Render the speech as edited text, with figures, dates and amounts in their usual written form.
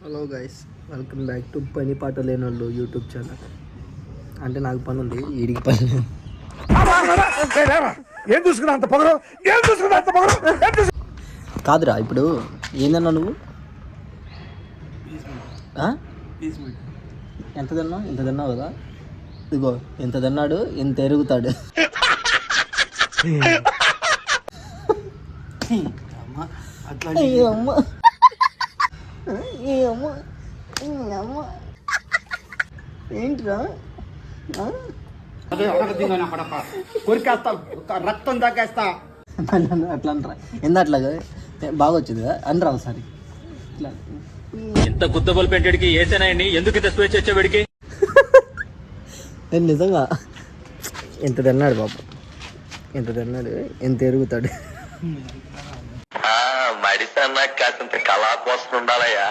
Hello guys, welcome back to పని పాట లేని వాళ్ళు యూట్యూబ్ ఛానల్. అంటే నాకు పని ఉంది, వీడికి పని లేదు. కాదురా, ఇప్పుడు ఏందన్నా నువ్వు ఎంత తిన్నావు? ఇంత తిన్నావు కదా, ఇదిగో ఎంత తిన్నాడు ఎంత ఎరుగుతాడు. అమ్మ ఏంట్రా కొరికేస్తా, రక్తం తాకేస్తా. అట్లా అనరా, ఎంత అట్లాగా బాగా వచ్చింది కదా అనరా ఒకసారి. ఇట్లా ఇంత గుద్దబల్ పెట్టాడికి ఏసేనాయని ఎందుకు ఇంత స్వేచ్ఛ వచ్చేవాడికి? నేను నిజంగా ఎంత తిన్నాడు బాబు, ఎంత తిన్నాడు ఎంత ఎరుగుతాడు. మడిసి అన్నా కాసింత కళా కోసం ఉండాలయ్యా.